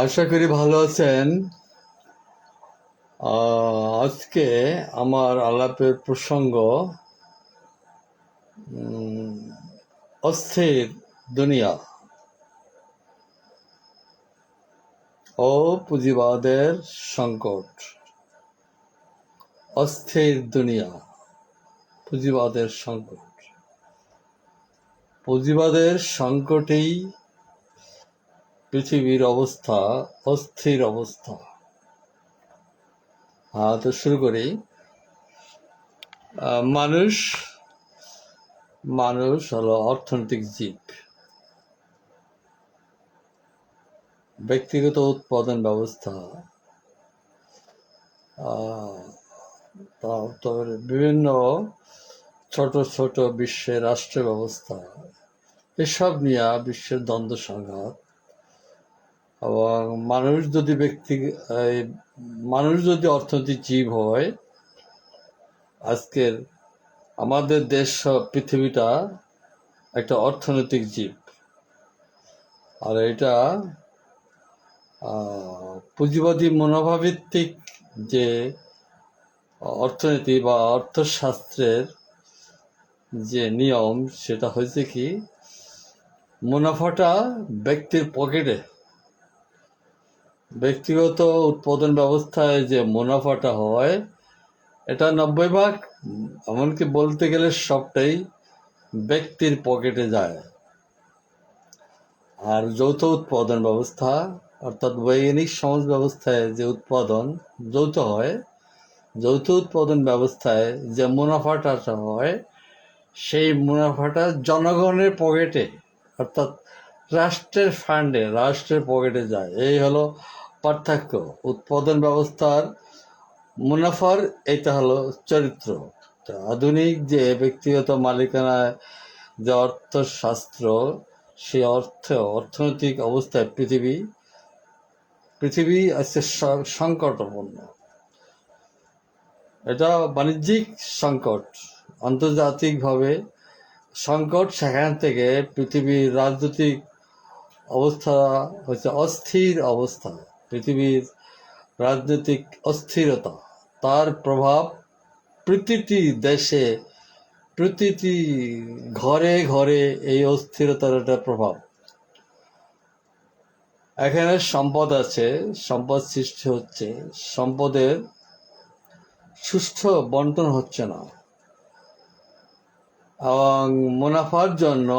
আশা করি ভালো আছেন। আজকে আমার আলাপের প্রসঙ্গ অস্থির দুনিয়া ও পুঁজিবাদের সংকট। অস্থির দুনিয়া, পুঁজিবাদের সংকট। পুঁজিবাদের সংকটেই পৃথিবীর অবস্থা অস্থির অবস্থা। তো শুরু করি। মানুষ হলো অর্থনৈতিক জীব। ব্যক্তিগত উৎপাদন ব্যবস্থা, তারপরে বিভিন্ন ছোট ছোট বিশ্বের রাষ্ট্র ব্যবস্থা, এসব নিয়ে বিশ্বের দ্বন্দ্ব সংঘাত। এবং মানুষ যদি অর্থনৈতিক জীব হয়, আজকের আমাদের দেশ পৃথিবীটা একটা অর্থনৈতিক জীব। আর এটা পুঁজিবাদী মনোভাবভিত্তিক যে অর্থনীতি বা অর্থশাস্ত্রের যে নিয়ম, সেটা হয়েছে কি, মুনাফাটা ব্যক্তির পকেটে। ব্যক্তিগত উৎপাদন ব্যবস্থায় যে মুনাফাটা হয়, এটা 90%, এমনকি বলতে গেলে সবটাই ব্যক্তির পকেটে যায়। আর যৌথ উৎপাদন ব্যবস্থা, অর্থাৎ বৈজ্ঞানিক সমাজ ব্যবস্থায় যে উৎপাদন যৌথ হয়, যৌথ উৎপাদন ব্যবস্থায় যে মুনাফাটা হয়, সেই মুনাফাটা জনগণের পকেটে, অর্থাৎ রাষ্ট্রের ফান্ডে, রাষ্ট্রের পকেটে যায়। এই হলো পার্থক্য। উৎপাদন ব্যবস্থার মুনাফার এটা হলো চরিত্র। আধুনিক যে ব্যক্তিগত মালিকানায় যে অর্থশাস্ত্র, সেই অর্থনৈতিক অবস্থায় পৃথিবী আজকে সংকটাপন্ন। এটা বাণিজ্যিক সংকট, আন্তর্জাতিকভাবে সংকট। সেখান থেকে পৃথিবীর রাজনৈতিক অবস্থা হচ্ছে অস্থির অবস্থা। পৃথিবীর রাজনৈতিক অস্থিরতা, তার প্রভাব প্রতিটি দেশে, প্রতিটি ঘরে ঘরে এই অস্থিরতার একটা প্রভাব। এখানে সম্পদ আছে, সম্পদ সৃষ্টি হচ্ছে, সম্পদের সুষ্ঠু বন্টন হচ্ছে না, এবং মুনাফার জন্য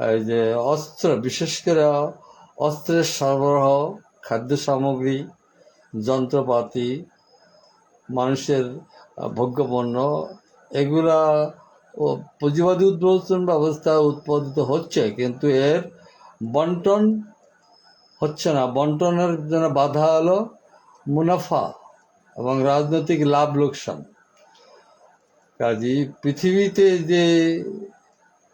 এই যে অস্ত্র, বিশেষ করে অস্ত্রের সরবরাহ, খাদ্য সামগ্রী, যন্ত্রপাতি, মানুষের ভোগ্যপণ্য, এগুলা পুঁজিবাদী উৎপাদন ব্যবস্থা উৎপাদিত হচ্ছে, কিন্তু এর বন্টন হচ্ছে না। বন্টনের জন্য বাধা হলো মুনাফা এবং রাজনৈতিক লাভ লোকসান। কাজী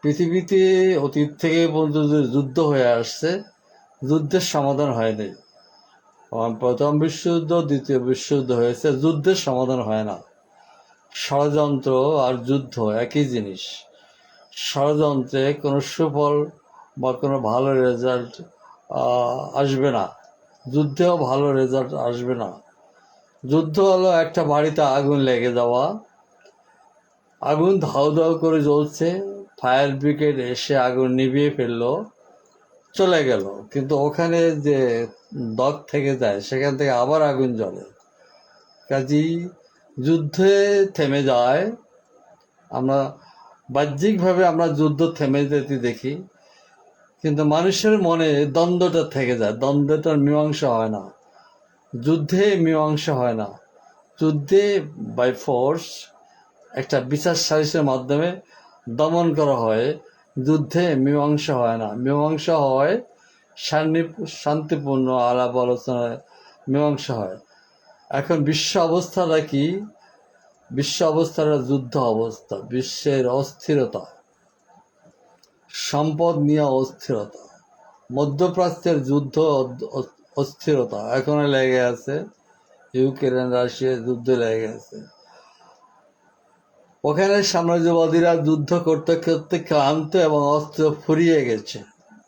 পৃথিবীতে অতীত থেকে পর্যন্ত যে যুদ্ধ হয়ে আসছে, যুদ্ধের সমাধান হয়নি। প্রথম বিশ্বযুদ্ধ, দ্বিতীয় বিশ্বযুদ্ধ হয়েছে, যুদ্ধের সমাধান হয় না। ষড়যন্ত্র আর যুদ্ধ একই জিনিস। ষড়যন্ত্রে কোনো সুফল বা কোনো ভালো রেজাল্ট আসবে না, যুদ্ধেও ভালো রেজাল্ট আসবে না। যুদ্ধ হলো একটা বাড়িতে আগুন লেগে যাওয়া, আগুন ধাউ ধাউ করে জ্বলছে, ফায়ার ব্রিগেড এসে আগুন নিভিয়ে ফেললো, চলে গেল, কিন্তু ওখানে যে দাগ থেকে যায়, সেখান থেকে আবার আগুন জ্বলে। কাজেই যুদ্ধে থেমে যায়। আমরা বাহ্যিকভাবে আমরা যুদ্ধ থেমে যেতে দেখি, কিন্তু মানুষের মনে দ্বন্দ্বটা থেকে যায়। দ্বন্দ্বটার মীমাংসা হয় না, যুদ্ধে মীমাংসা হয় না। যুদ্ধে বাই ফোর্স একটা বিচার সালিসের মাধ্যমে দমন করা হয়, যুদ্ধে মীমাংসা হয় না। মীমাংসা হয় শান্তিপূর্ণ আলাপ আলোচনায় মীমাংসা হয়। এখন বিশ্ব অবস্থাটা কি? বিশ্ব অবস্থাটা যুদ্ধ অবস্থা। বিশ্বের অস্থিরতা, সম্পদ নিয়ে অস্থিরতা, মধ্যপ্রাচ্যের যুদ্ধ অস্থিরতা এখনো লেগে আছে। ইউক্রেন রাশিয়ার যুদ্ধ লেগে আছে। ওখানে সাম্রাজ্যবাদীরা যুদ্ধ করতে করতে ক্লান্ত এবং অস্ত্র ফুরিয়ে গেছে,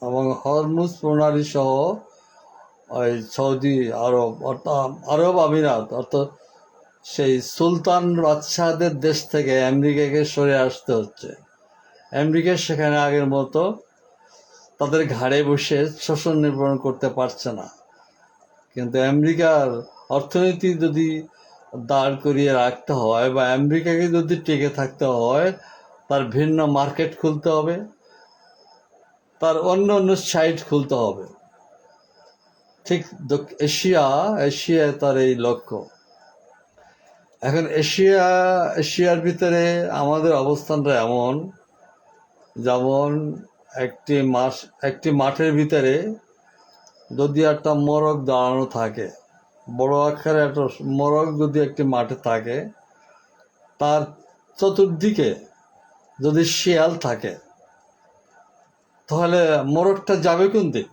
এবং হরমুজ প্রণালী সহ ওই সৌদি আরব অর্থাৎ আরব আমিরাত অর্থাৎ সেই সুলতান বাদশাহদের দেশ থেকে আমেরিকাকে সরে আসতে হচ্ছে। আমেরিকা সেখানে আগের মতো তাদের ঘাড়ে বসে শোষণ নির্ভর করতে পারছে না। কিন্তু আমেরিকার অর্থনীতি যদি দাঁড় করিয়ে রাখতে হয় বা আমেরিকাকে যদি টিকে থাকতে হয়, তার ভিন্ন মার্কেট খুলতে হবে, তার অন্য অন্য সাইট খুলতে হবে। ঠিক এশিয়ায় তার এই লক্ষ্য। এখন এশিয়ার ভিতরে আমাদের অবস্থানটা এমন, যেমন একটি মাঠের ভিতরে যদি একটা মোরগ দাঁড়ানো থাকে, বড় আকারে একটা মোরগ যদি একটি মাঠে থাকে, তার চতুর্দিকে যদি শিয়াল থাকে, তাহলে মোরগটা যাবে কোন দিক?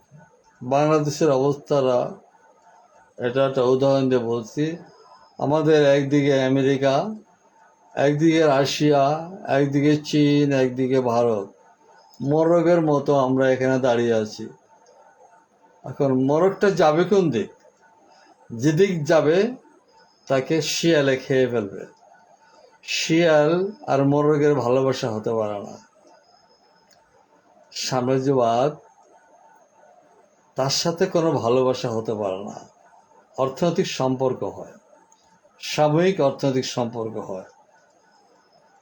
বাংলাদেশের অবস্থাটা এটা একটা উদাহরণ দিয়ে বলছি। আমাদের একদিকে আমেরিকা, একদিকে রাশিয়া, একদিকে চীন, একদিকে ভারত। মোরগের মতো আমরা এখানে দাঁড়িয়ে আছি। এখন মোরগটা যাবে কোন দিক? যেদিক যাবে তাকে শিয়ালে খেয়ে ফেলবে। শিয়াল আর মোরগের ভালোবাসা হতে পারে না। সাম্রাজ্যবাদ, তার সাথে কোনো ভালোবাসা হতে পারে না। অর্থনৈতিক সম্পর্ক হয়, সাময়িক অর্থনৈতিক সম্পর্ক হয়।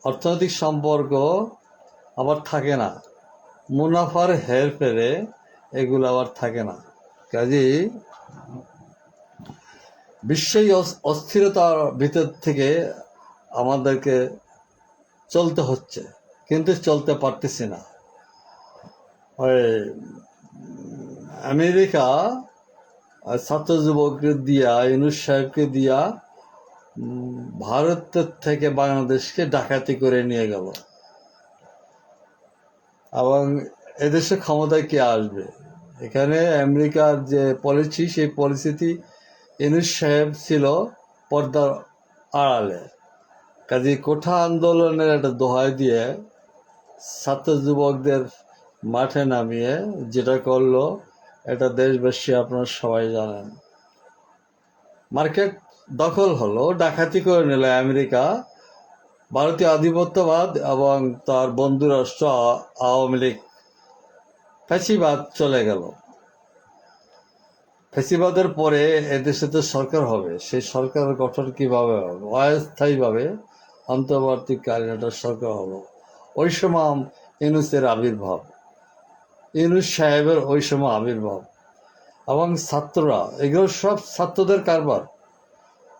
অর্থনৈতিক সম্পর্ক আবার থাকে না, মুনাফার হেরফেরে এগুলো আবার থাকে না। কাজেই বিশ্বেই অস্থিরতার ভিতর থেকে আমাদেরকে চলতে হচ্ছে, কিন্তু চলতে পারতেছি না। ওই আমেরিকা ছাত্র যুবককে দিয়া, ইউনূস সাহেবকে দিয়া ভারতের থেকে বাংলাদেশকে ডাকাতি করে নিয়ে গেল, এবং এদেশে ক্ষমতায় কে আসবে? এখানে আমেরিকার যে পলিসি, সেই পলিসিটি ইউনূস সাহেব ছিল পর্দার আড়ালে। কাজে কোঠা আন্দোলনের একটা দোহাই দিয়ে ছাত্র যুবকদের মাঠে নামিয়ে যেটা করলো, এটা দেশবাসী আপনারা সবাই জানেন। মার্কেট দখল হলো, ডাকাতি করে নিল আমেরিকা, ভারতীয় আধিপত্যবাদ এবং তার বন্ধু রাষ্ট্র আওয়ামী লীগ, ফ্যাসিবাদ চলে গেল। ফ্যাসিবাদের পরে এদেশে তো সরকার হবে, সেই সরকারের গঠন কিভাবে হবে? অস্থায়ীভাবে অন্তর্বর্তীকালীন একটা সরকার হলো। ওই সময় ইউনূসের আবির্ভাব, ইউনূস সাহেবের ওই সময় আবির্ভাব, এবং ছাত্ররা, এগুলো সব ছাত্রদের কারবার।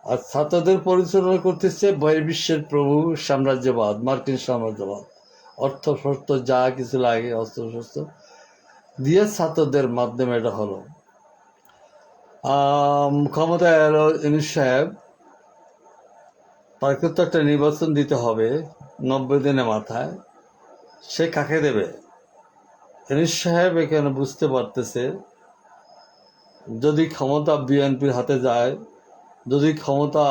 আর ছাত্রদের পরিচালনা করতেছে বহির্বিশ্বের প্রভু সাম্রাজ্যবাদ, মার্কিন সাম্রাজ্যবাদ। অর্থ শস্ত্র যা কিছু লাগে, অস্ত্র শস্ত্র দিয়ে ছাত্রদের মাধ্যমে এটা হলো। ক্ষমতায় এলো ইউনূস সাহেব, তাকে তো একটা নির্বাচন দিতে হবে 90 দিনের মাথায়। সে কাকে দেবে? ইউনূস সাহেব এখানে বুঝতে পারতেছে, যদি ক্ষমতা বিএনপির হাতে যায়, যদি ক্ষমতা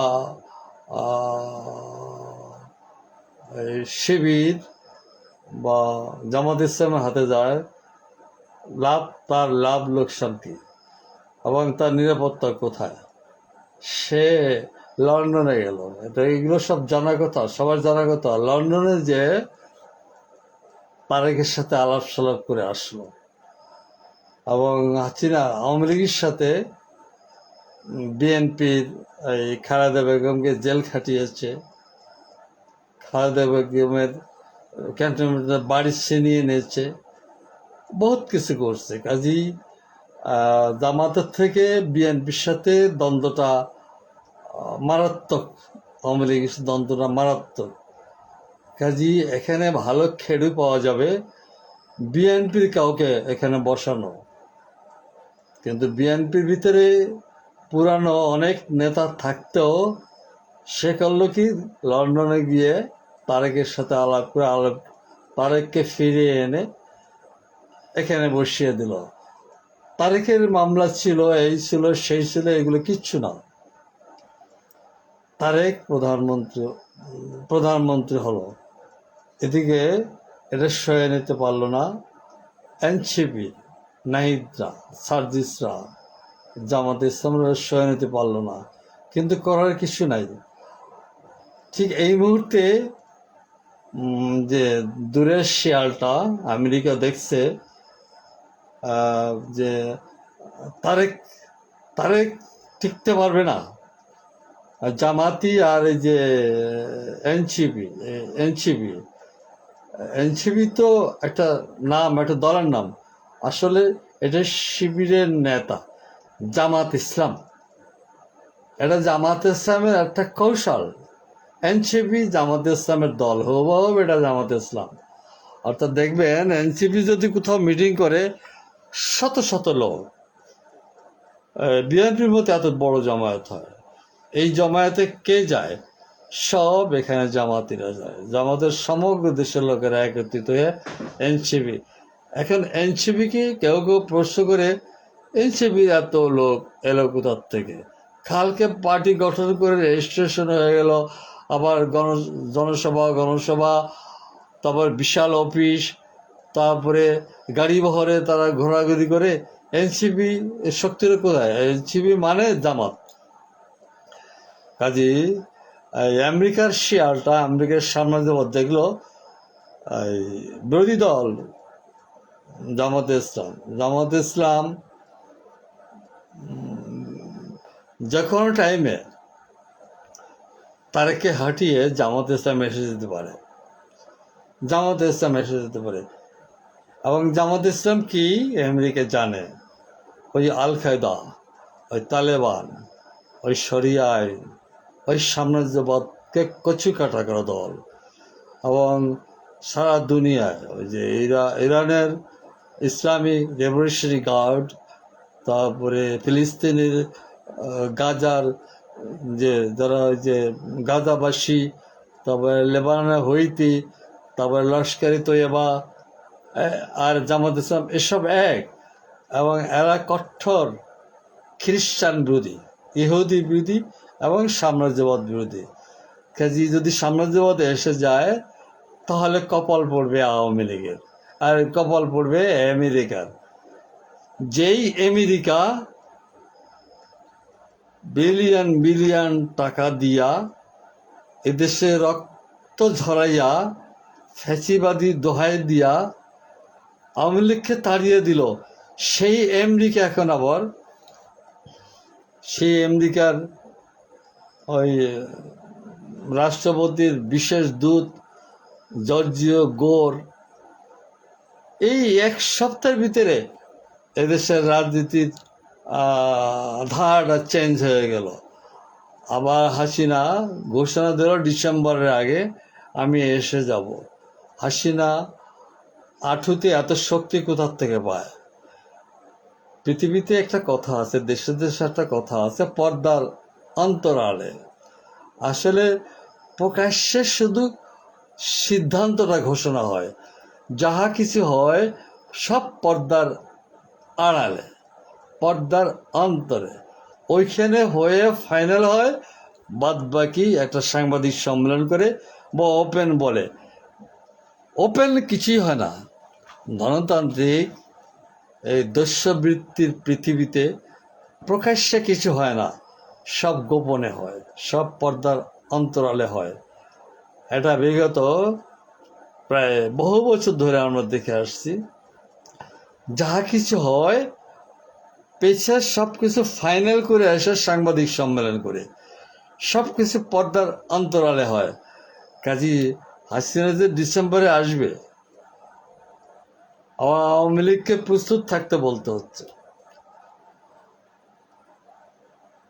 শিবির বা জামাত ইসলামের হাতে যায়, তার লাভ লোকসান কি এবং তার নিরাপত্তা কোথায়? সে লন্ডনে গেল। এগুলো সব জানা কথা, সবার জানা কথা। লন্ডনে যে তারেকের সাথে আলাপ সালাপ করে আসলো, এবং হাসিনা আওয়ামী লীগের সাথে বিএনপির এই খালেদা বেগমকে জেল খাটিয়েছে, খালেদা বেগমের ক্যান্টনমেন্টের বাড়ি ছিনিয়ে নিয়েছে, বহুত কিছু করছে। কাজেই জামাতের থেকে বিএনপির সাথে দ্বন্দ্বটা মারাত্মক, আওয়ামী লীগের দ্বন্দ্বটা মারাত্মক। কাজেই এখানে ভালো খেডু পাওয়া যাবে বিএনপির কাউকে এখানে বসানো। কিন্তু বিএনপির ভিতরে পুরানো অনেক নেতা থাকতেও সে করলো কি, লন্ডনে গিয়ে তারেকের সাথে আলাপ করে তারেককে ফিরিয়ে এনে এখানে বসিয়ে দিল। তারেকের মামলা ছিল, এই ছিল, সেই ছিল, এগুলো কিচ্ছু না। তারেক প্রধানমন্ত্রী হলো, এদিকে এটা সয়ে নিতে পারলো না এনসিপি, নাহিদরা, সার্জিসরা, জামাতে ইসলামরা সয়ে নিতে পারলো না, কিন্তু করার কিছু নাই। ঠিক এই মুহূর্তে যে দূরের শিয়ালটা আমেরিকা দেখছে যে তারেক তারেক টিকতে পারবে না। জামাতি আর এই যে এনসিপি এনসিপি এনসিপি তো একটা নাম, একটা দলের নাম, আসলে এটা শিবিরের নেতা জামাত ইসলাম। এটা জামাত ইসলামের একটা কৌশল। এনসিপি জামাত ইসলামের দল হোক, এটা জামাত ইসলাম। অর্থাৎ দেখবেন এনসিপি যদি কোথাও মিটিং করে শত শত লোক, বিএনপির মতো এত বড় জমায়েত হয়, এই জমায়েতে কে যায়? সব এখানে জামাতিরা যায়। জামাতের সমগ্র দেশের লোকেরা একত্রিত হয়ে এনসিপি। এখন এনসিপিকে কেউ কেউ প্রশ্ন করে, এনসিপির এত লোক এলো কোথার থেকে? কালকে পার্টি গঠন করে রেজিস্ট্রেশন হয়ে গেল, আবার জনসভা, তারপর বিশাল অফিস, তারপরে গাড়ি বহরে তারা ঘোরাঘুরি করে। এনসিপি শক্তির কোথায়? এনসিপি মানে জামাত। কাজী আমেরিকার শিয়ালটা আমেরিকার সামনে যখন দেখলো বিরোধী দল জামাত ইসলাম যে কোনো টাইমে তারেককে হাঁটিয়ে জামাত ইসলাম এসে যেতে পারে, এবং জামাত ইসলাম কি আমেরিকা জানে? ওই আল কায়দা, ওই তালেবান, ওই শরিয়া আইন, ওই সাম্রাজ্যবাদকে কচু কাটা করা দল। এবং সারা দুনিয়ায় ওই যে ইরানের ইসলামিক রেভলিউশনারি গার্ড, তারপরে ফিলিস্তিনের গাজার যে যারা ওই যে গাজাবাসী, তারপরে লেবাননের হইতি, তারপরে লস্করি তৈয়বা আর জামাত ইসলাম, এসব এক। এবং এরা কঠোর খ্রিস্টান বিরোধী, ইহুদি বিরোধী এবং সাম্রাজ্যবাদ বিরোধী। কাজে যদি সাম্রাজ্যবাদ এসে যায় তাহলে কপাল পড়বে আওয়ামী লীগের, আর কপাল পড়বে আমেরিকার। যেই আমেরিকা বিলিয়ন বিলিয়ন টাকা দিয়া এদেশে রক্ত ঝরাইয়া ফ্যাসিবাদী দোহাই দিয়া আওয়ামী লীগকে তাড়িয়ে দিল, সেই আমেরিকা এখন আবার সেই আমেরিকার ওই রাষ্ট্রপতির বিশেষ দূত জর্জিও গোর এই এক সপ্তাহের ভিতরে এদেশের রাজনীতির ধারাটা চেঞ্জ হয়ে গেল। আবার হাসিনা ঘোষণা দিল ডিসেম্বরের আগে আমি এসে যাব। হাসিনা আঁঠুতে এত শক্তি কোথার থেকে পায়? পৃথিবীতে একটা কথা আছে, দেশে দেশে একটা কথা আছে, পর্দার অন্তরালে। আসলে প্রকাশ্যে শুধু সিদ্ধান্তটা ঘোষণা হয়, যাহা কিছু হয় সব পর্দার আড়ালে, পর্দার অন্তরে। ওইখানে হয়ে ফাইনাল হয়, বাদ বাকি একটা সাংবাদিক সম্মেলন করে বা ওপেন বলে। ওপেন কিছুই হয় না। গণতান্ত্রিক এই দস্যুবৃত্তির পৃথিবীতে প্রকাশ্যে কিছু হয় না, সব গোপনে হয়, সব পর্দার অন্তরালে হয়। এটা বিগত প্রায় বহু বছর ধরে আমরা দেখে আসছি। যাহা কিছু হয় পেছে সব কিছু ফাইনাল করে আসে সাংবাদিক সম্মেলন করে, সব কিছু পর্দার অন্তরালে হয়। কাজী হাসিনা যে ডিসেম্বরে আসবে, আওয়ামী লীগকে প্রস্তুত থাকতে বলতে হচ্ছে,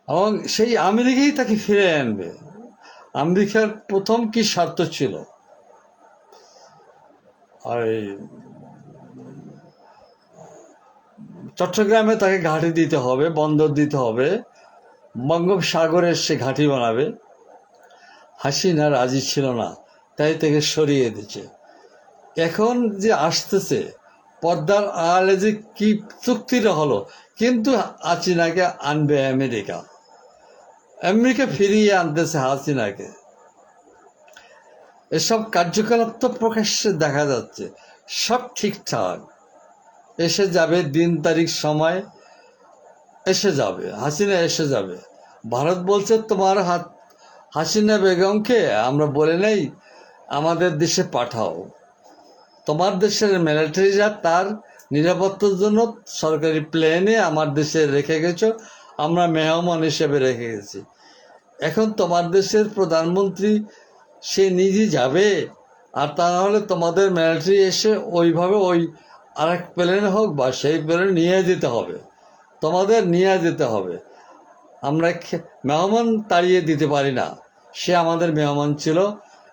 এবং সেই আমেরিকাই তাকে ফিরে আনবে। আমেরিকার প্রথম কি স্বার্থ ছিল? আর চট্টগ্রামে তাকে ঘাঁটি দিতে হবে, বন্দর দিতে হবে, বঙ্গোপসাগরের সে ঘাঁটি বানাবে। হাসিনা রাজি ছিল না, তাই তাকে সরিয়ে দিচ্ছে। এখন যে আসতেছে পর্দার আড়ালে যে কি চুক্তিটা হলো, কিন্তু হাসিনাকে আনবে আমেরিকা, আমেরিকা ফিরিয়ে আনতেছে হাসিনাকে। এসব কার্যকলাপ তো প্রকাশ্যে দেখা যাচ্ছে, সব ঠিকঠাক, এসে যাবে, দিন তারিখ সময় এসে যাবে, হাসিনা এসে যাবে। ভারত বলছে তোমার হাসিনা বেগমকে আমরা বলে নেই আমাদের দেশে পাঠাও, তোমার দেশের মিলিটারিরা তার নিরাপত্তার জন্য সরকারি প্লেনে আমার দেশে রেখে গেছো, আমরা মেহমান হিসেবে রেখে গেছি। এখন তোমার দেশের প্রধানমন্ত্রী সে নিজে যাবে, আর তা নাহলে তোমাদের মিলিটারি এসে ওইভাবে ওই আরেক প্লেন হোক বা সেই প্লেন নিয়ে যেতে হবে, তোমাদের নিয়ে যেতে হবে। আমরা মেহমান তাড়িয়ে দিতে পারি না, সে আমাদের মেহমান ছিল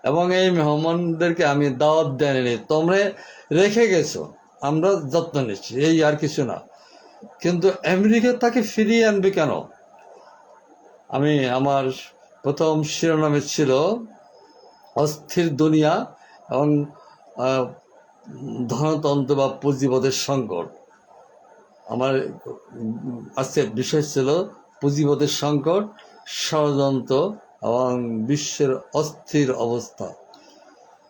এবং এই মেহমানদেরকে আমি দাওয়াত দেয়নি, তোমরা রেখে গেছো, আমরা যত্ন নিচ্ছি, এই আর কিছু না। কিন্তু আমেরিকা তাকে ফিরিয়ে আনবে কেন? আমার প্রথম শিরোনামে ছিল অস্থির দুনিয়া এবং ধনতন্ত্র বা পুঁজিবাদের সংকট। আমার আজকের বিষয় ছিল পুঁজিবাদের সংকট, ষড়যন্ত্র এবং বিশ্বের অস্থির অবস্থা।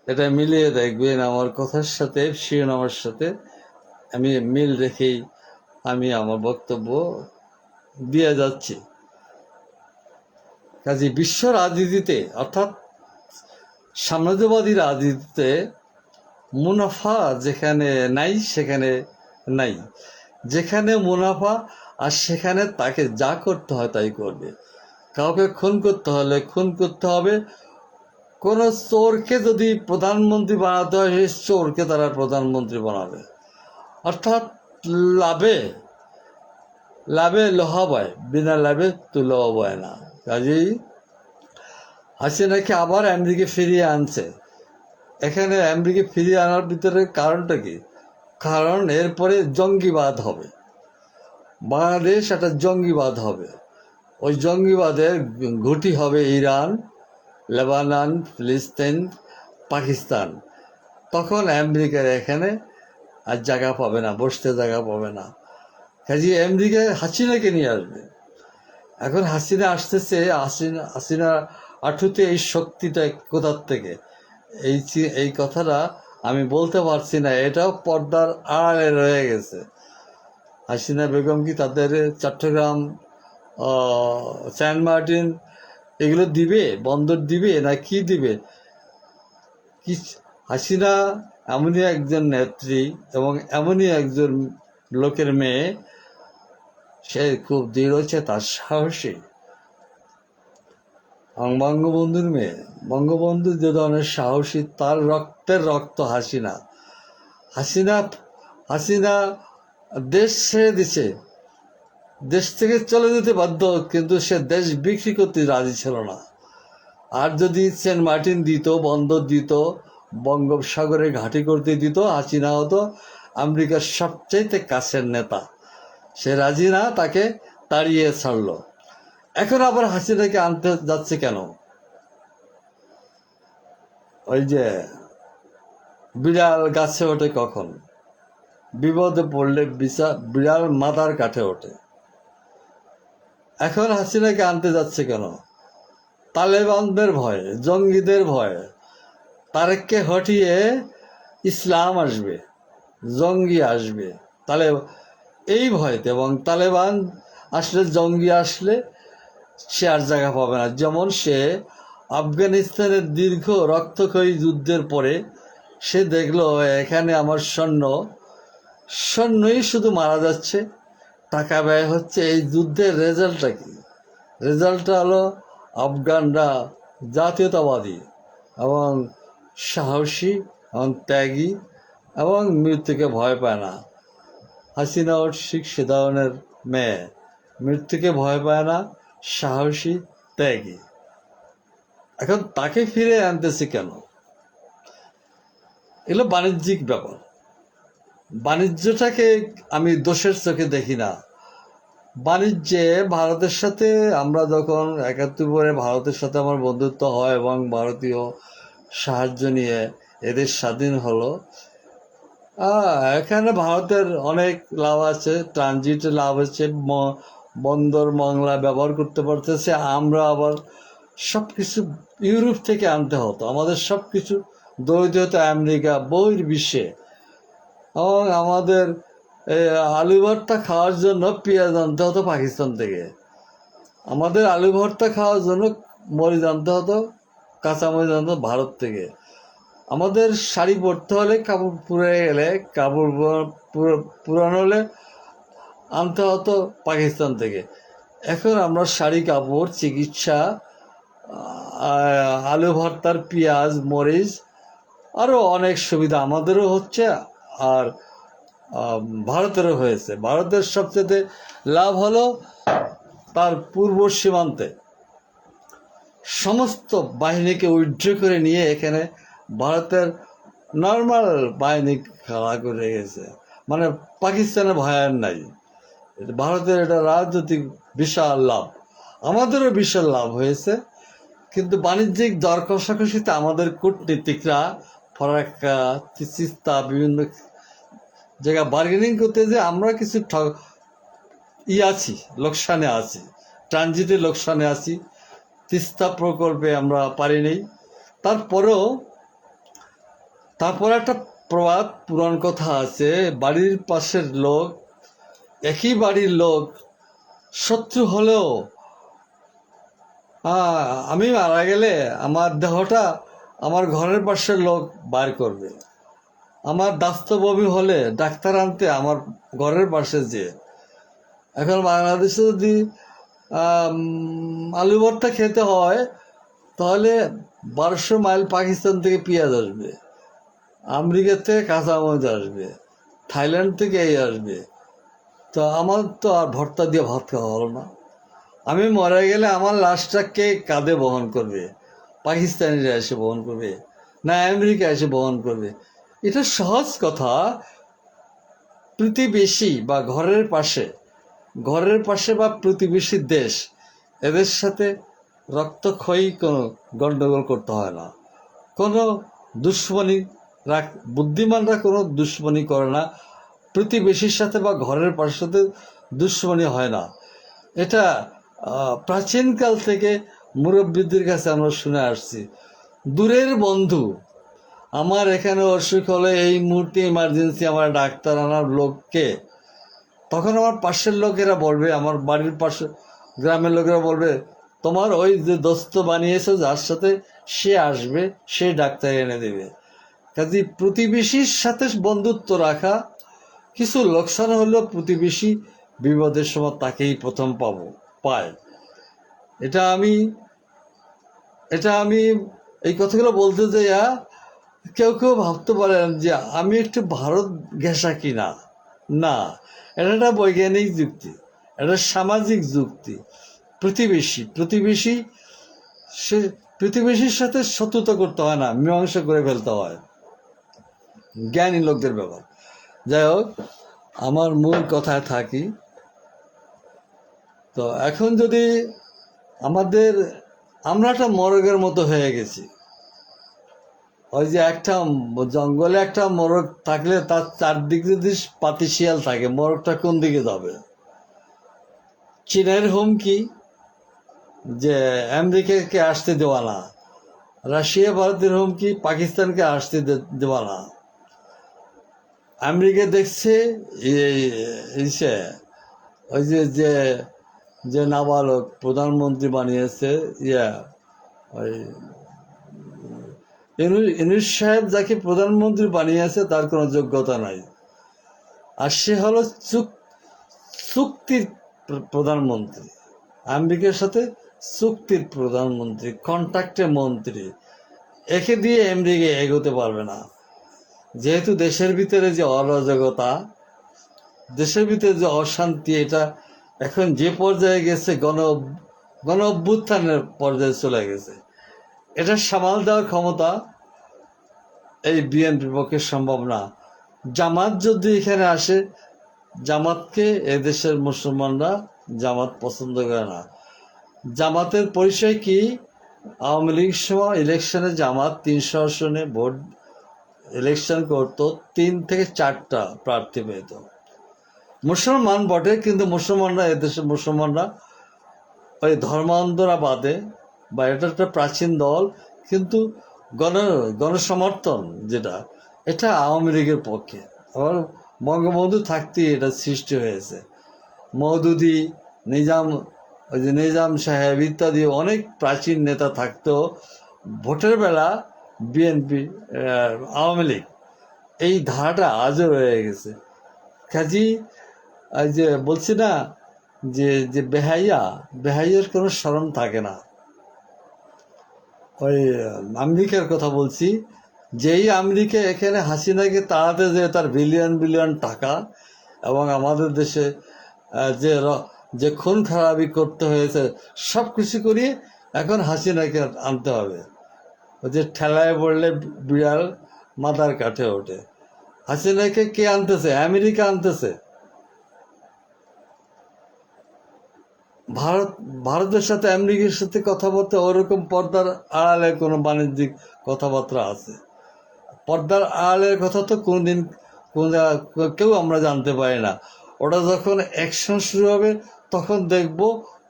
এটা মিলিয়ে দেখবেন আমার কথার সাথে, শিরোনামের সাথে আমি মিল রেখেই আমি আমার বক্তব্য দিয়ে যাচ্ছি। কাজে বিশ্ব রাজনীতিতে অর্থাৎ সাম্রাজ্যবাদী রাজনীতিতে মুনাফা যেখানে নাই সেখানে নাই, যেখানে মুনাফা আর সেখানে তাকে যা করতে হয় তাই করবে। কাউকে খুন করতে হলে খুন করতে হবে, কোনো চোরকে যদি প্রধানমন্ত্রী বানাতে হয় সেই চোরকে তারা প্রধানমন্ত্রী বানাবে। অর্থাৎ লাভে লাভে লোহা বয়, বিনা লাভে তুলোও বয় না। কাজেই হাসিনাকে আবার আমেরিকা ফিরিয়ে আনছে। এখানে আমেরিকা ফিরিয়ে আনার ভিতরে কারণটা কি? কারণ এরপরে জঙ্গিবাদ হবে, বাংলাদেশ একটা জঙ্গিবাদ হবে। ওই জঙ্গিবাদের ঘুঁটি হবে ইরান, লেবানন, ফিলিস্তিন, পাকিস্তান। তখন আমেরিকার এখানে আর জায়গা পাবে না, বসতে জায়গা পাবে না। কাজে আমেরিকা হাসিনাকে নিয়ে আসবে। এখন হাসিনা আসতেছে, হাসিনা আঠুতে এই শক্তিটা কোথার থেকে, এই কথাটা আমি বলতে পারছি না, এটাও পর্দার আড়ালে রয়ে গেছে। হাসিনা বেগম কি তাদের চট্টগ্রাম, সেন্ট মার্টিন এগুলো দিবে, বন্দর দিবে না কি দিবে? কি হাসিনা এমনই একজন নেত্রী এবং এমনই একজন লোকের মেয়ে, সে খুব দৃঢ় হচ্ছে, তার সাহসী। বঙ্গবন্ধুর মেয়ে, বঙ্গবন্ধু যে ধরনের সাহসী, তার রক্তের রক্ত হাসিনা। হাসিনা হাসিনা দেশ ছেড়ে দিছে, দেশ থেকে চলে যেতে বাধ্য, কিন্তু সে দেশ বিক্রি করতে রাজি ছিল না। আর যদি সেন্ট মার্টিন দিত, বন্দর দিত, বঙ্গোপসাগরে ঘাঁটি করতে দিত, হাসিনা হতো আমেরিকার সবচাইতে কাছের নেতা। সে রাজি না, তাকে তাড়িয়ে ছাড়লো। এখন আবার হাসিনাকে আনতে যাচ্ছে কেন? ওই যে বিড়াল গাছে ওঠে কখন, বিপদে পড়লে বিড়াল মাথার কাঠে ওঠে। এখন হাসিনাকে আনতে যাচ্ছে কেন? তালেবানদের ভয়ে, জঙ্গিদের ভয়ে। তারেককে হটিয়ে ইসলাম আসবে, জঙ্গি আসবে, এই ভয়তে। এবং তালেবান আসলে, জঙ্গি আসলে সে আর জায়গা পাবে না। যেমন সে আফগানিস্তানের দীর্ঘ রক্তক্ষয়ী যুদ্ধের পরে সে দেখলো এখানে আমার সৈন্যই শুধু মারা যাচ্ছে, টাকা ব্যয় হচ্ছে। এই যুদ্ধের রেজাল্টটা কি? রেজাল্টটা হলো আফগানরা জাতীয়তাবাদী এবং সাহসী এবং ত্যাগী এবং মৃত্যুকে ভয় পায় না। হাসিনাও ঠিক সে ধরনের মেয়ে, মৃত্যুকে ভয় পায় না, সাহসী, ত্যাগী। এখন তাকে ফিরে আনতেছে কেন? এগুলো বাণিজ্যিক ব্যাপার। বাণিজ্যটাকে আমি দোষের চোখে দেখি না। বাণিজ্যে ভারতের সাথে আমরা যখন ৭১ পরে ভারতের সাথে আমার বন্ধুত্ব হয় এবং ভারতীয় সাহায্য নিয়ে এদের স্বাধীন হলো, এখানে ভারতের অনেক লাভ আছে, ট্রানজিটে লাভ আছে, বন্দর মংলা ব্যবহার করতে পারতেছে। আমরা আবার সব কিছু ইউরোপ থেকে আনতে হতো, আমাদের সব কিছু দরিদ্র হতো আমেরিকা বহির্বিশ্বে। এবং আমাদের আলু ভর্তা খাওয়ার জন্য পেঁয়াজ আনতে হতো পাকিস্তান থেকে, আমাদের আলু ভর্তা খাওয়ার জন্য মরিচ আনতে হতো, কাঁচামরিচ আনতে হতো ভারত থেকে, আমাদের শাড়ি পরতে হলে কাপড় পুড়ে গেলে কাপড় পুরানো হলে আনতে হতো পাকিস্তান থেকে। এখন আমরা শাড়ি কাপড়, চিকিৎসা, আলু ভর্তার পেঁয়াজ মরিচ আরও অনেক সুবিধা আমাদেরও হচ্ছে, আর ভারতেরও হয়েছে। ভারতের সবচেয়ে লাভ হলো তার পূর্ব সীমান্তে সমস্ত বাহিনীকে উইথড্র করে নিয়ে এখানে ভারতের নর্মাল বাহিনী খেলা করে গেছে, মানে পাকিস্তানের ভয় আর নাই। ভারতের এটা রাজনৈতিক বিশাল লাভ, আমাদেরও বিশাল লাভ হয়েছে। কিন্তু বাণিজ্যিক দর কষাকষিতে আমাদের কূটনীতিকরা ফরাক্কা তিস্তা বিভিন্ন জায়গা বার্গেনিং করতে যে আমরা কিছু আছি, লোকসানে আছি, ট্রানজিটে লোকসানে আছি। তিস্তা প্রকল্পে আমরা পারিনি। তারপর একটা প্রবাদ পুরাণ কথা আছে, বাড়ির পাশের লোক, একই বাড়ির লোক শত্রু হলেও আমি মারা গেলে আমার দেহটা আমার ঘরের পাশের লোক বার করবে, আমার দাস্তবমি হলে ডাক্তার আনতে আমার ঘরের পাশে যে। এখন বাংলাদেশে যদি আলু ভর্তা খেতে হয় তাহলে 1200 মাইল পাকিস্তান থেকে পেঁয়াজ আসবে, আমেরিকা থেকে কাঁচামরিচ আসবে, থাইল্যান্ড থেকে এই আসবে। তো আমার তো আর ভর্তা দিয়ে ভাত খাওয়া হলো না। আমি মরে গেলে আমার লাশটা কে কাঁধে বহন করবে? পাকিস্তানিরা এসে বহন করবে না আমেরিকা এসে বহন করবে? এটা সহজ কথা। প্রতিবেশী বা ঘরের পাশে বা প্রতিবেশী দেশ, এদের সাথে রক্তক্ষয়ী কোনো গণ্ডগোল করতে হয় না, কোনো দুশ্মনী বুদ্ধিমানরা কোনো দুশ্মনী করে না, প্রতিবেশীর সাথে বা ঘরের পাশের সাথে দুশ্মনী হয় না। এটা প্রাচীনকাল থেকে মুরব্বীদের কাছে আমরা শুনে আসছি। দূরের বন্ধু, আমার এখানে অসুখ হলে এই মুহূর্তে ইমার্জেন্সি আমার ডাক্তার আনার লোককে, তখন আমার পাশের লোকেরা বলবে, আমার বাড়ির পাশে গ্রামের লোকেরা বলবে, তোমার ওই যে দোস্ত বানিয়েছে যার সাথে সে আসবে, সে ডাক্তার এনে দেবে। কাজে প্রতিবেশীর সাথে বন্ধুত্ব রাখা, কিছু লোকসান হলেও প্রতিবেশী বিপদের সময় তাকেই প্রথম পায়। এটা আমি এই কথাগুলো বলতে যাইয়া কেউ ভাবতে পারেন যে আমি একটু ভারত ঘেঁষা কিনা। না, এটা একটা বৈজ্ঞানিক যুক্তি, এটা সামাজিক যুক্তি। প্রতিবেশীর সাথে শত্রুতা করতে হয় না, মীমাংসা করে ফেলতে হয়, জ্ঞানী লোকদের ব্যাপার। যাই হোক, আমার মূল কথায় থাকি। তো এখন যদি আমরা একটা মরগের মতো হয়ে গেছি। ওই যে একটা জঙ্গলে একটা মোরগ থাকলে তার চারদিকে যদি পাতি শিয়াল থাকে, মোরগটা কোন দিকে যাবে? চীনের হুমকি যে আমেরিকাকে আসতে দেওয়া না, রাশিয়া ভারতের হুমকি পাকিস্তানকে আসতে দেওয়া না। আমেরিকা দেখছে ওই যে নাবালক প্রধানমন্ত্রী বানিয়েছে, ওই ইউনূস সাহেব যাকে প্রধানমন্ত্রী বানিয়েছে তার কোনো যোগ্যতা নাই, আর সে হলো চুক্তির প্রধানমন্ত্রী, আমেরিকার সাথে চুক্তির প্রধানমন্ত্রী, কন্ট্রাক্টের মন্ত্রী। একে দিয়ে আমেরিকা এগোতে পারবে না, যেহেতু দেশের ভিতরে যে অরাজকতা, দেশের ভিতরে যে অশান্তি, এটা এখন যে পর্যায়ে গেছে, গণ অভ্যুত্থানের পর্যায়ে চলে গেছে। এটা সামাল দেওয়ার ক্ষমতা এই বিএনপির পক্ষে সম্ভব না। জামাত যদি এখানে আসে, জামাতকে এদেশের মুসলমানরা জামাত পছন্দ করে না। জামাতের পরিচয় কি? আওয়ামী লীগ সময় ইলেকশনে জামাত 300 আসনে ভোট ইলেকশন করতো, 3 থেকে 4টা প্রার্থী পেত। মুসলমান বটে, কিন্তু এদেশের মুসলমানরা ওই ধর্মান্ধরা বাদে বা এটা একটা প্রাচীন দল, কিন্তু গণ গণসমর্থন যেটা, এটা আওয়ামী লীগের পক্ষে। আবার বঙ্গবন্ধু থাকতেই এটা সৃষ্টি হয়েছে। মওদুদি, নিজাম, ওই যে নিজাম সাহেব ইত্যাদি অনেক প্রাচীন নেতা থাকতেও ভোটের বেলা বিএনপি, আওয়ামী লীগ, এই ধারাটা আজও রয়ে গেছে। কাজী এই যে বলছি না যে যে বেহাইয়ার কোনো শরম থাকে না। ওই আমেরিকার কথা বলছি, যেই আমেরিকা এখানে হাসিনাকে তাড়াতে যে তার বিলিয়ন বিলিয়ন টাকা, এবং আমাদের দেশে যে যে খুন খারাপি করতে হয়েছে সব কিছু করিয়ে এখন হাসিনাকে আনতে হবে। ওই যে ঠেলায় পড়লে বিড়াল মাথার কাঠে ওঠে। হাসিনাকে কে আনতেছে? আমেরিকা আনতেছে। ভারতের সাথে আমেরিকার সাথে কথাবার্তা ওরকম পর্দার আড়ালে কোনো বাণিজ্যিক কথাবার্তা আছে? পর্দার আড়ালের কথা তো কোনোদিন কেউ আমরা জানতে পারি না। ওটা যখন অ্যাকশন শুরু হবে তখন দেখব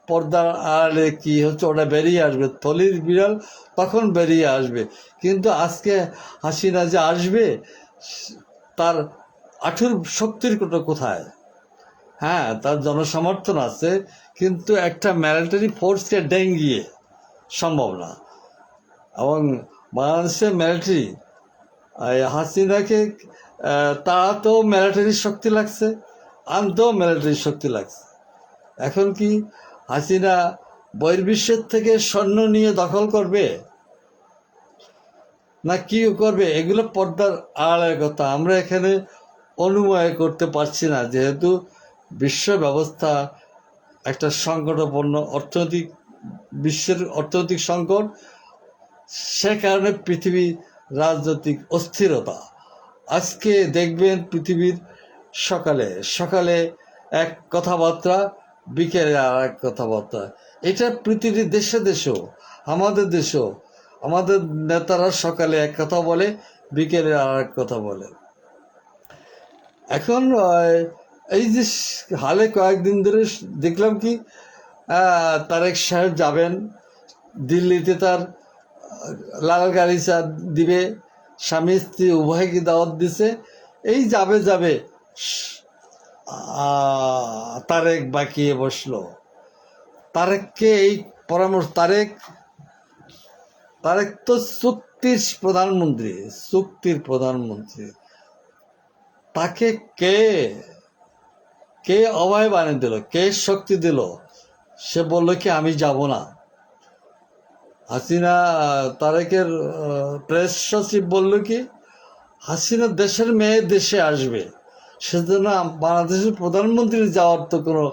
পর্দার আড়ালে কি হচ্ছে, ওটা বেরিয়ে আসবে, থলির বিড়াল তখন বেরিয়ে আসবে। কিন্তু আজকে হাসিনা যে আসবে, তার আঠুর শক্তির কোথায়? হ্যাঁ, তার জনসমর্থন আছে, কিন্তু একটা মিলিটারি ফোর্সকে ডেঙ্গিয়ে সম্ভব না। এবং বাংলাদেশের মিলিটারি হাসিনাকে তাড়াতেও মিলিটারি শক্তি লাগছে, আনতেও মিলিটারি শক্তি লাগছে। এখন কি হাসিনা বহির্বিশ্বের থেকে সৈন্য নিয়ে দখল করবে না কি করবে? এগুলো পর্দার আড়ালের কথা, আমরা এখানে অনুময় করতে পারছি না, যেহেতু বিশ্ব ব্যবস্থা একটা সংকটাপন্ন বিশ্বের অর্থনৈতিক সংকট, সে কারণে পৃথিবী রাজনৈতিক অস্থিরতা। আজকে দেখবেন পৃথিবীর সকালে সকালে এক কথাবার্তা, বিকেলে আর এক কথাবার্তা। এটা পৃথিবীর দেশে দেশেও, আমাদের দেশেও আমাদের নেতারা সকালে এক কথা বলে, বিকেলে আর এক কথা বলে। এখন এই যে হালে কয়েকদিন ধরে দেখলাম কি তারেক সাহেব যাবেন দিল্লিতে, তার লাল গালিচা দিবে, স্বামী স্ত্রী উভয়কে দাওয়াত দিছে। এই যাবে তারেক বাকিয়ে বসলো। তারেককে এই পরামর্শ, তারেক তো চুক্তির প্রধানমন্ত্রী, তাকে কে অভয় বানিয়ে দিল, কে শক্তি দিল? সে বললো কি আমি যাব না। হাসিনা, তারেকের প্রেস সচিব বলল কি হাসিনা দেশের মেয়ে দেশে আসবে, সেজন্য বাংলাদেশের প্রধানমন্ত্রীর যাওয়ার তো কোনো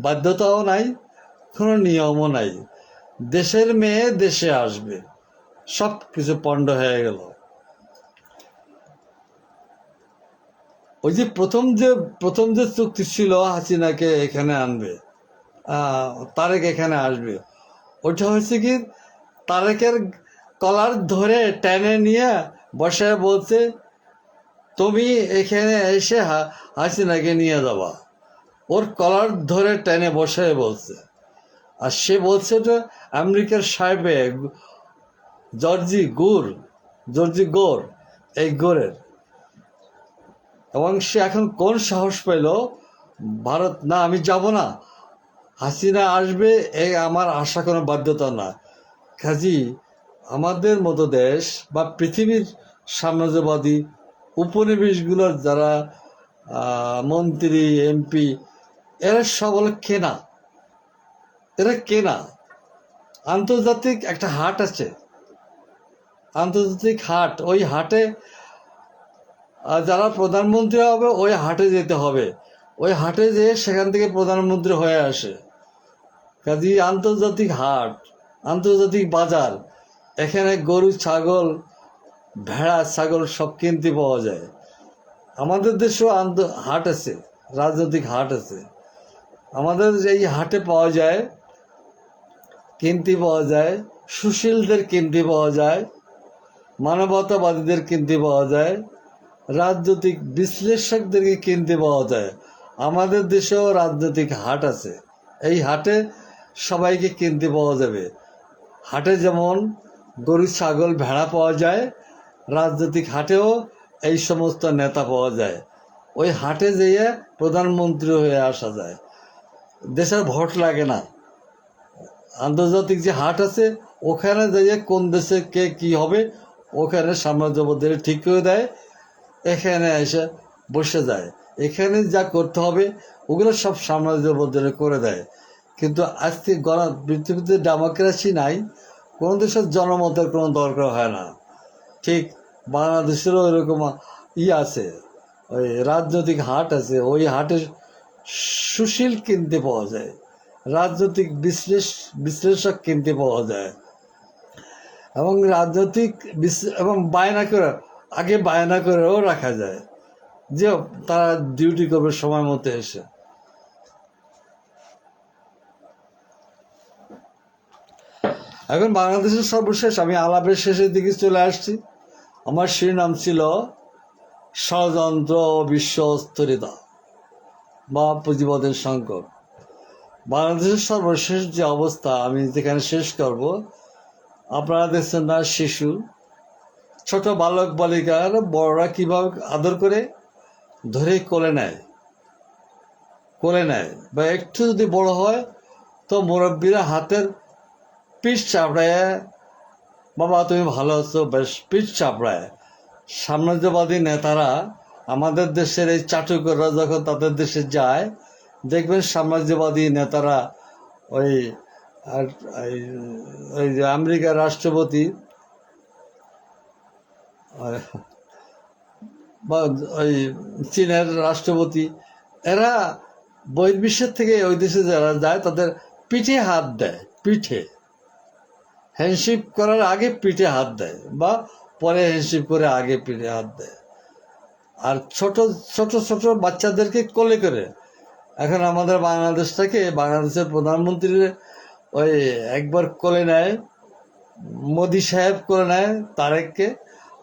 বাধ্যতাও নাই, কোনো নিয়মও নাই। দেশের মেয়ে দেশে আসবে, সব কিছু পণ্ড হয়ে গেল। ওই যে প্রথম যে চুক্তি ছিল হাসিনাকে এখানে আনবে, তারেক এখানে আসবে, ওইটা হয়েছে কি তারেকের কলার ধরে টেনে নিয়ে বসে বলছে তুমি এখানে এসে হাসিনাকে নিয়ে যাবা। ওর কলার ধরে টেনে বসে বলছে, আর সে বলছে তো আমেরিকার সাহেবে জর্জি গোর, এই গোরের। এবং সে এখন কোন সাহস পেল ভারত না আমি যাব না, হাসিনা আসবে, এই আমার আশা কোনো বাধ্যতা না। কাজী আমাদের মতো দেশ বা পৃথিবীর সাম্রাজ্যবাদী উপনিবেশগুলোর যারা মন্ত্রী এমপি, এরা সব হলো কেনা। আন্তর্জাতিক একটা হাট আছে, আন্তর্জাতিক হাট, ওই হাটে যারা প্রধানমন্ত্রী হবে ওই হাটে যেতে হবে, ওই হাটে যেয়ে সেখান থেকে প্রধানমন্ত্রী হয়ে আসে। কাজী আন্তর্জাতিক হাট, আন্তর্জাতিক বাজার, এখানে গরু ছাগল ভেড়া ছাগল সব কিনতে পাওয়া যায়। আমাদের দেশেও হাট আছে, রাজনৈতিক হাট আছে। আমাদের এই হাটে কিনতে পাওয়া যায়, সুশীলদের কিনতে পাওয়া যায়, মানবতাবাদীদের কিনতে পাওয়া যায়, রাজনৈতিক বিশ্লেষকদেরকে কিনতে পাওয়া যায়। আমাদের দেশেও রাজনৈতিক হাট আছে, এই হাটে সবাইকে কিনতে পাওয়া যাবে। হাটে যেমন গরু ছাগল ভেড়া পাওয়া যায়, রাজনৈতিক হাটেও এই সমস্ত নেতা পাওয়া যায়। ওই হাটে যেয়ে প্রধানমন্ত্রী হয়ে আসা যায়, দেশের ভোট লাগে না। আন্তর্জাতিক যে হাট আছে ওখানে যেয়ে কোন দেশে কে কি হবে ওখানে সাম্রাজ্যবাদীরা ঠিক করে দেয়, এখানে এসে বসে যায়। এখানে যা করতে হবে ওগুলো সব সাম্রাজ্যবাদীরা করে দেয়। কিন্তু আজকে পৃথিবীতে ডেমোক্রেসি নাই, কোনো দেশের জনমতের কোনো দরকার হয় না। ঠিক বাংলাদেশেরও এরকম আছে, ওই রাজনৈতিক হাট আছে, ওই হাটে সুশীল কিনতে পাওয়া যায়, রাজনৈতিক বিশ্লেষক কিনতে পাওয়া যায়, এবং রাজনৈতিক এবং বায়না করেও রাখা যায় যে তারা ডিউটি করবে সময় মতো এসে। এখন বাংলাদেশের সর্বশেষ, আমি আলাপের শেষের দিকে চলে আসছি। আমার শিরোনাম ছিল ষড়যন্ত্র ও বিশ্ব অস্থিরতা বা পুঁজিবাদের সংকট। বাংলাদেশের সর্বশেষ যে অবস্থা আমি যেখানে শেষ করব, আপনারা দেখছেন না, শিশু ছোট বালক বালিকার বড়রা কিভাবে আদর করে ধরে কোলে নেয়, বা একটু যদি বড় হয় তো মুরব্বীরা হাতের পিঠ চাপড়ায়, বাবা তুমি ভালো আছো, বেশ, পিঠ চাপড়ায়। সাম্রাজ্যবাদী নেতারা, আমাদের দেশের এই চাটুকররা যখন তাদের দেশে যায়, দেখবেন সাম্রাজ্যবাদী নেতারা ওই ওই যে আমেরিকার রাষ্ট্রপতি বা ওই চীনের রাষ্ট্রপতি, এরা বহির্বিশ্বের থেকে ওই দেশে যারা যায় তাদের পিঠে হাত দেয়, পিঠে হ্যান্ডশেক করার আগে পিঠে হাত দেয়, বা পরে হ্যান্ডশেক করে আগে পিঠে হাত দেয়। আর ছোট ছোট ছোট বাচ্চাদেরকে কোলে করে, এখন আমাদের বাংলাদেশের প্রধানমন্ত্রীর ওই একবার কোলে নেয়, মোদি সাহেব কোলে নেয় তারেককে,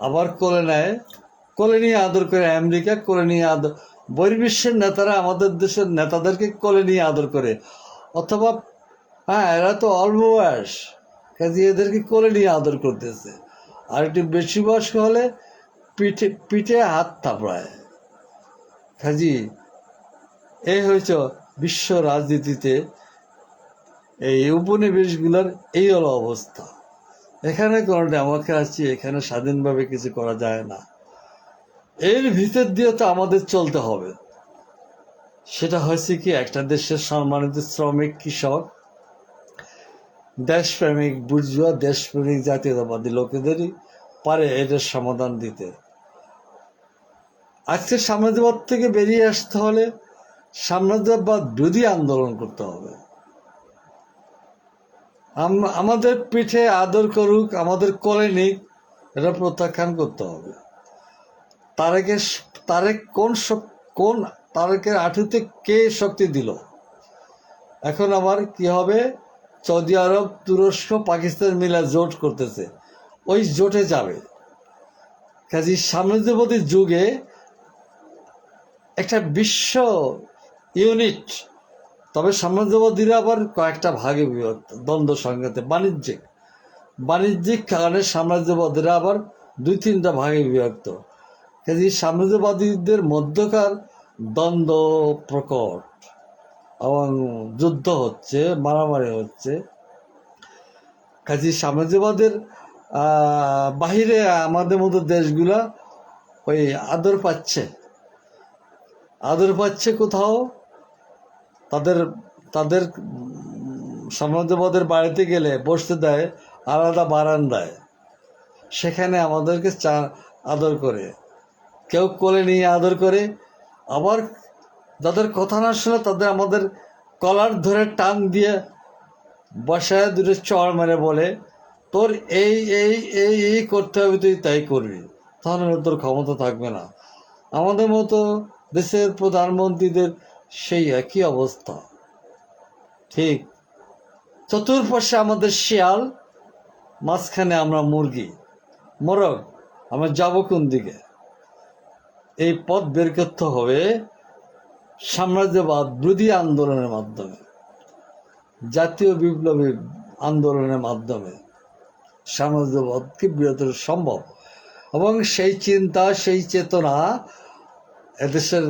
আবার কোলে নেয়, কোলে নিয়ে আদর করে আমেরিকা, কোলে নিয়ে আদর, বহির্বিশ্বের নেতারা আমাদের দেশের নেতাদেরকে কোলে নিয়ে আদর করে। অথবা এরা তো অল্প বয়স, কাজে এদেরকে কোলে নিয়ে আদর করতেছে। আর একটু বেশি বয়স্ক হলে পিঠে হাত থাপড়ায়। কাজী এই হয়েছে বিশ্ব রাজনীতিতে এই উপনিবেশগুলোর এই হলো অবস্থা। এখানে কোনো ডেমোক্রেসি, এখানে স্বাধীনভাবে কিছু করা যায় না। এর ভিতর দিয়ে তো আমাদের চলতে হবে। সেটা হয়েছে কি, একটা দেশের সম্মানিত শ্রমিক, কৃষক, দেশপ্রেমিক বুর্জুয়া, দেশপ্রেমিক জাতীয়তাবাদী লোকেদেরই পারে এটার সমাধান দিতে। আজকে সাম্রাজ্যবাদ থেকে বেরিয়ে আসতে হলে সাম্রাজ্যবাদ বিরোধী আন্দোলন করতে হবে। আমাদের পিঠে আদর করুক, আমাদের কোলে নিক, এটা প্রত্যাখ্যান করতে হবে। তারেকের আঁটুতে কে শক্তি দিল? এখন আবার কি হবে? সৌদি আরব, তুরস্ক, পাকিস্তান মিলে জোট করতেছে, ওই জোটে যাবে। কাজে সাম্রাজ্যবাদী যুগে একটা বিশ্ব ইউনিট, তবে সাম্রাজ্যবাদীরা আবার কয়েকটা ভাগে বিভক্ত, দ্বন্দ্ব সংঘাতে, বাণিজ্যিক কারণে সাম্রাজ্যবাদীরা আবার 2-3টা ভাগে বিভক্ত। কাজে সাম্রাজ্যবাদীদের মধ্যকার দ্বন্দ্ব প্রকট এবং যুদ্ধ হচ্ছে, মারামারি হচ্ছে। কাজে সাম্রাজ্যবাদের বাহিরে আমাদের মতো দেশগুলা ওই আদর পাচ্ছে কোথাও, তাদের সাম্রাজ্যবাদের বাড়িতে গেলে বসতে দেয় আলাদা বারান্দায়, সেখানে আমাদেরকে আদর করে, কেউ কোলে নিয়ে আদর করে। আবার যাদের কথা না শুনে তাদের আমাদের কলার ধরে টান দিয়ে বসায় দুটো চড় মেরে বলে, তোর এই এই এই এই করতে হবে, তুই তাই করবি, তাহলে তোর ক্ষমতা থাকবে না। আমাদের মতো দেশের প্রধানমন্ত্রীদের সেই একই অবস্থা। ঠিক চতুর্পাশে আমাদের শিয়াল, মাঝখানে আমরা মুরগি, মোরগ, আমরা যাবো কোন দিকে? এই পথ বের করতে হবে সাম্রাজ্যবাদ বিরোধী আন্দোলনের মাধ্যমে, জাতীয় বিপ্লবী আন্দোলনের মাধ্যমে। সাম্রাজ্যবাদকে বিরোধ সম্ভব। এবং সেই চিন্তা, সেই চেতনা এদেশের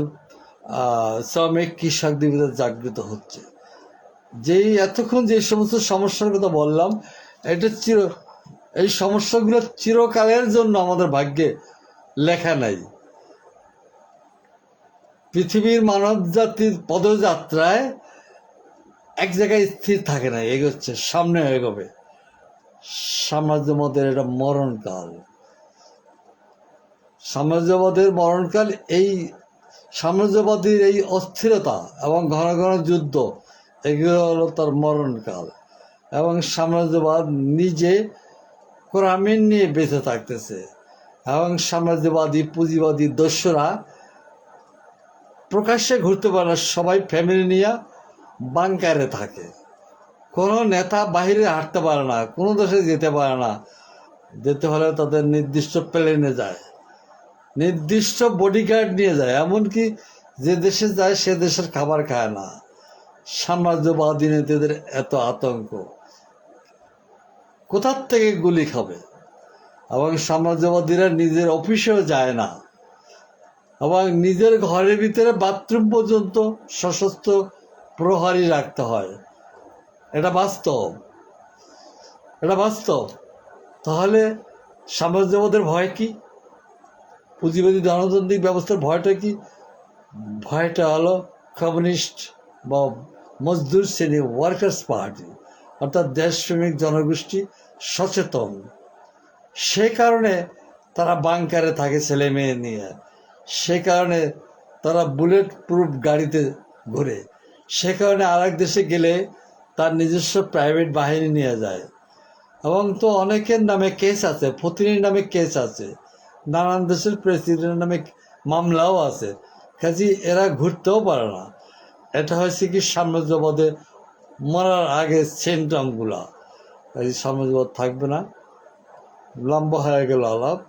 শ্রমিক কৃষকদের ভিতরে জাগৃত হচ্ছে। যেই এতক্ষণ যে সমস্ত সমস্যার কথা বললাম, এটা এই সমস্যাগুলো চিরকালের জন্য আমাদের ভাগ্যে লেখা নাই। পৃথিবীর মানব জাতির পদযাত্রায় এক জায়গায় স্থির থাকে না, এগোচ্ছে, সামনে এগোবে। সাম্রাজ্যবাদের এটা মরণকাল। সাম্রাজ্যবাদের মরণকাল, এই সাম্রাজ্যবাদীর এই অস্থিরতা এবং ঘন ঘন যুদ্ধ, এগুলো হলো তার মরণকাল। এবং সাম্রাজ্যবাদ নিজে কোরআন নিয়ে বেঁচে থাকতেছে। এবং সাম্রাজ্যবাদী পুঁজিবাদী দস্যুরা প্রকাশ্যে ঘুরতে পারে না, সবাই ফ্যামিলি নিয়ে বাংকারে থাকে। কোনো নেতা বাহিরে হাঁটতে পারে না, কোনো দেশে যেতে পারে না। যেতে হলে তাদের নির্দিষ্ট প্লেনে যায়, নির্দিষ্ট বডিগার্ড নিয়ে যায়। এমনকি যে দেশে যায় সে দেশের খাবার খায় না। সাম্রাজ্যবাদী নেতাদের এত আতঙ্ক, কোথার থেকে গুলি খাবে। এবং সাম্রাজ্যবাদীরা নিজের অফিসেও যায় না, এবং নিজের ঘরের ভিতরে বাথরুম পর্যন্ত সশস্ত্র প্রহরী রাখতে হয়। এটা বাস্তব, এটা বাস্তব। তাহলে সাম্রাজ্যবাদের ভয় কি? পুঁজিবাদী গণতান্ত্রিক ব্যবস্থার ভয়টা কি? ভয়টা হলো কমিউনিস্ট বা মজদুর শ্রেণী, ওয়ার্কার্স পার্টি, অর্থাৎ দেশপ্রেমিক জনগোষ্ঠী সচেতন। সে কারণে তারা বাংকারে থাকে ছেলে মেয়ে নিয়ে, সে কারণে তারা বুলেট প্রুফ গাড়িতে ঘুরে, সে কারণে আর এক দেশে গেলে তার নিজস্ব প্রাইভেট বাহিনী নিয়ে যায়। এবং তো অনেকের নামে কেস আছে, ফতিনির নামে কেস আছে, নানান দেশের প্রেসিডেন্টের নামে মামলাও আছে। কাজে এরা ঘুরতেও পারে না। এটা হয়েছে কি সাম্রাজ্যবাদে মরার আগে সিমটমগুলা। কাজে সাম্রাজ্যবাদ থাকবে না। লম্বা হয়ে গেল আলাপ।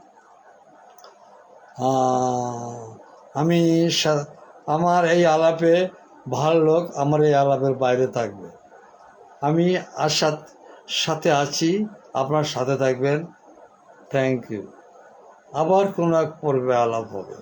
আমি আমার এই আলাপে ভালো লোক আমার এই আলাপের বাইরে থাকবে। আমি আশার সাথে আছি, আপনার সাথে থাকবেন। Thank you. আবার কোনো এক পর্বে আলাপ হবে।